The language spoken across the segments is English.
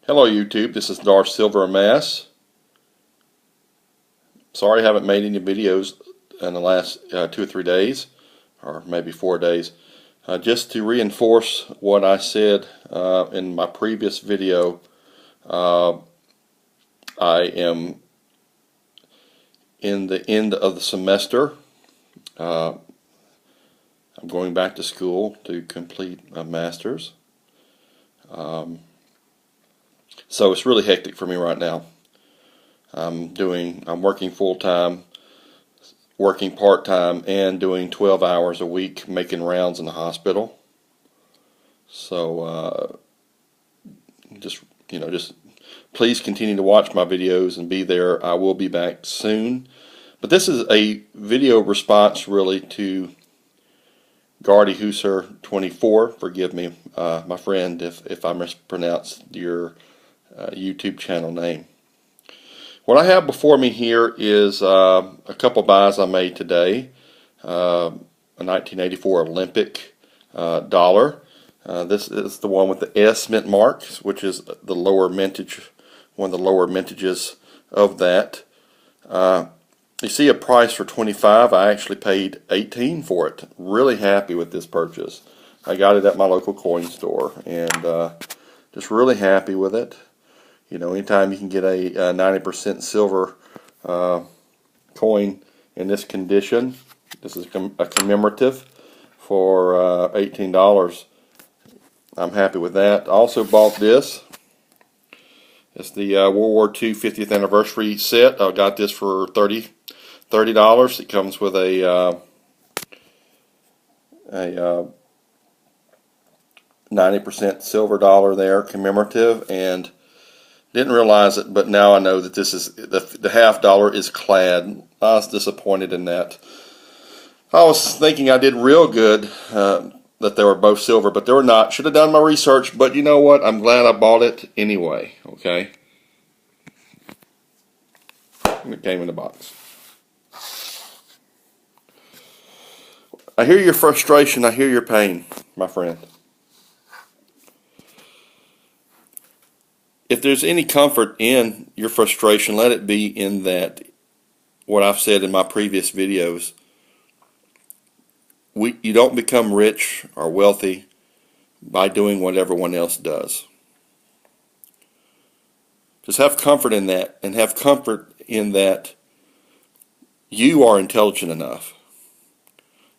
Hello YouTube, this is Gardehusar24. Sorry I haven't made any videos in the last 2 or 3 days, or maybe 4 days. Just to reinforce what I said in my previous video, I am in the end of the semester. I'm going back to school to complete a master's. So it's really hectic for me right now. I'm working full-time, working part-time, and doing 12 hours a week making rounds in the hospital. So just please continue to watch my videos and be there. I will be back soon. But this is a video response really to Gardehusar24. Forgive me, my friend, if I mispronounced your YouTube channel name. What I have before me here is a couple buys I made today. A 1984 Olympic dollar. This is the one with the S mint mark, which is the lower mintage, one of the lower mintages of that. You see a price for $25. I actually paid $18 for it. Really happy with this purchase. I got it at my local coin store, and just really happy with it. You know, anytime you can get a 90% silver coin in this condition, this is a commemorative for $18. I'm happy with that. I also bought this. It's the World War II 50th anniversary set. I got this for $30. It comes with a 90% silver dollar there, commemorative, and didn't realize it, but now I know that this is the half dollar is clad. I was disappointed in that. I was thinking I did real good that they were both silver, but they were not. Should have done my research, but you know what? I'm glad I bought it anyway. Okay, and it came in the box. I hear your frustration. I hear your pain, my friend. If there's any comfort in your frustration, let it be in that, what I've said in my previous videos, you don't become rich or wealthy by doing what everyone else does. Just have comfort in that, and have comfort in that you are intelligent enough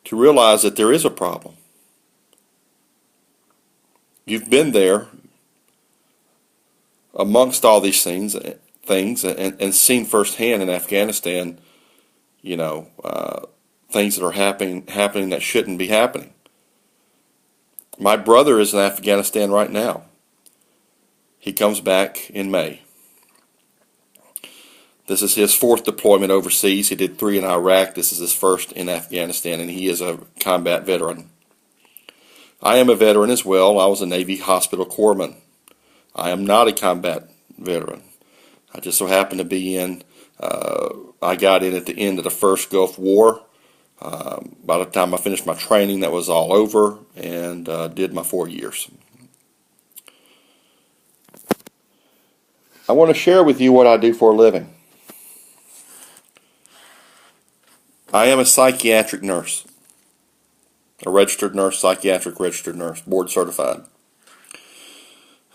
to realize that there is a problem. You've been there amongst all these things and seen firsthand in Afghanistan, you know, things that are happening that shouldn't be happening. My brother is in Afghanistan right now. He comes back in May. This is his 4th deployment overseas. He did 3 in Iraq. This is his 1st in Afghanistan, and he is a combat veteran. I am a veteran as well. I was a Navy hospital corpsman. I am not a combat veteran. I just so happened to be in, I got in at the end of the first Gulf War. By the time I finished my training, that was all over, and did my 4 years. I want to share with you what I do for a living. I am a psychiatric nurse. A registered nurse, psychiatric registered nurse, board certified.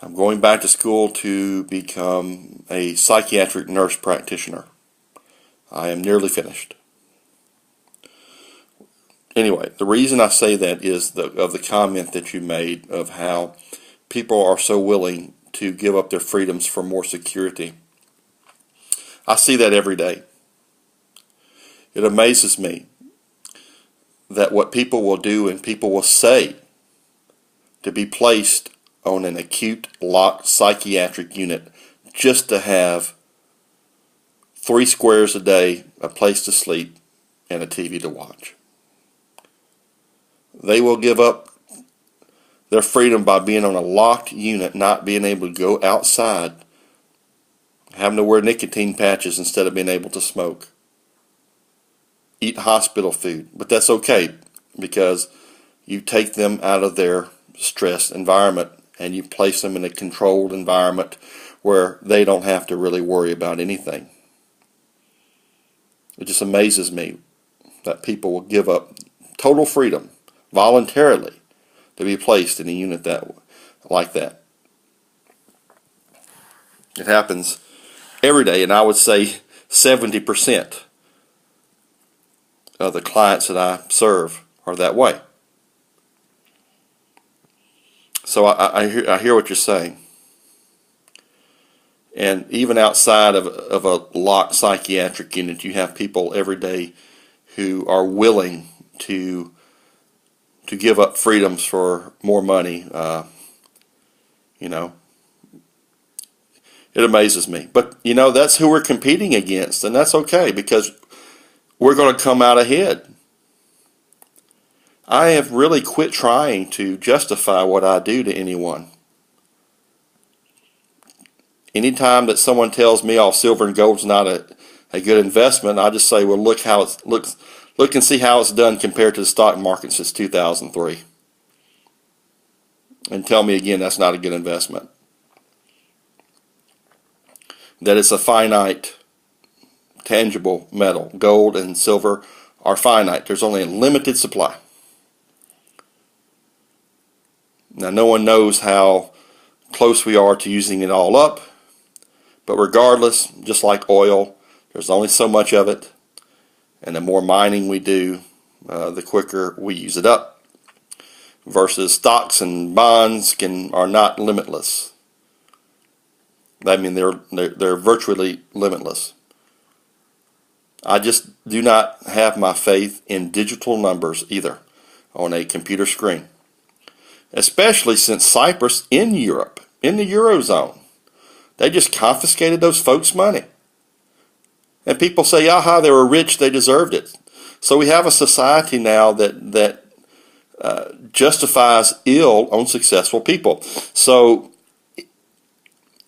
I'm going back to school to become a psychiatric nurse practitioner. I am nearly finished. Anyway, the reason I say that is of the comment that you made of how people are so willing to give up their freedoms for more security. I see that every day. It amazes me that what people will do and people will say to be placed on an acute locked psychiatric unit just to have 3 squares a day, a place to sleep, and a TV to watch. They will give up their freedom by being on a locked unit, not being able to go outside, having to wear nicotine patches instead of being able to smoke, eat hospital food. But that's okay, because you take them out of their stressed environment and you place them in a controlled environment where they don't have to really worry about anything. It just amazes me that people will give up total freedom voluntarily to be placed in a unit like that. It happens every day, and I would say 70% of the clients that I serve are that way. So I hear what you're saying. And even outside of a locked psychiatric unit, you have people every day who are willing to give up freedoms for more money. You know, it amazes me. But, you know, that's who we're competing against, and that's okay because we're going to come out ahead. I have really quit trying to justify what I do to anyone. Anytime that someone tells me, "Oh, silver and gold's not a good investment," I just say, "Well, look how it looks. Look and see how it's done compared to the stock market since 2003, and tell me again that's not a good investment. That it's a finite, tangible metal. Gold and silver are finite. There's only a limited supply." Now, no one knows how close we are to using it all up, but regardless, just like oil, there's only so much of it, and the more mining we do, the quicker we use it up. Versus stocks and bonds are not limitless. I mean, they're virtually limitless. I just do not have my faith in digital numbers either on a computer screen. Especially since Cyprus in Europe, in the Eurozone, they just confiscated those folks' money. And people say, aha, they were rich, they deserved it. So we have a society now that justifies ill on successful people. So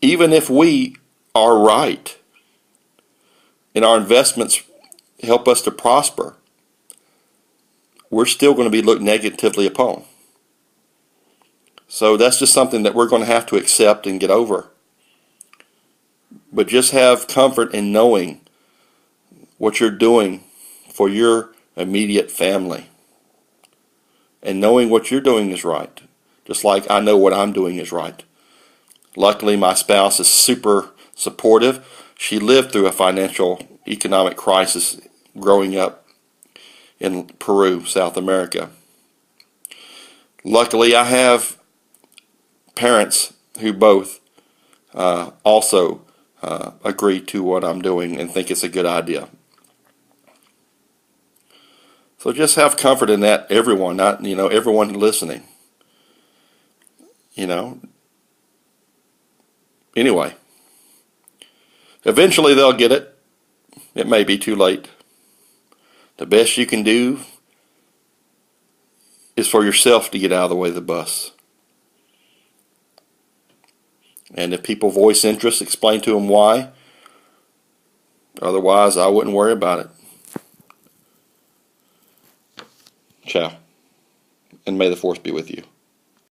even if we are right and our investments help us to prosper, we're still going to be looked negatively upon. So that's just something that we're going to have to accept and get over. But just have comfort in knowing what you're doing for your immediate family. And knowing what you're doing is right. Just like I know what I'm doing is right. Luckily, my spouse is super supportive. She lived through a financial economic crisis growing up in Peru, South America. Luckily, I have parents who both also agree to what I'm doing and think it's a good idea. So just have comfort in that, everyone, not, everyone listening. Anyway, eventually they'll get it. It may be too late. The best you can do is for yourself to get out of the way of the bus. And if people voice interest, explain to them why. Otherwise, I wouldn't worry about it. Ciao. And may the force be with you.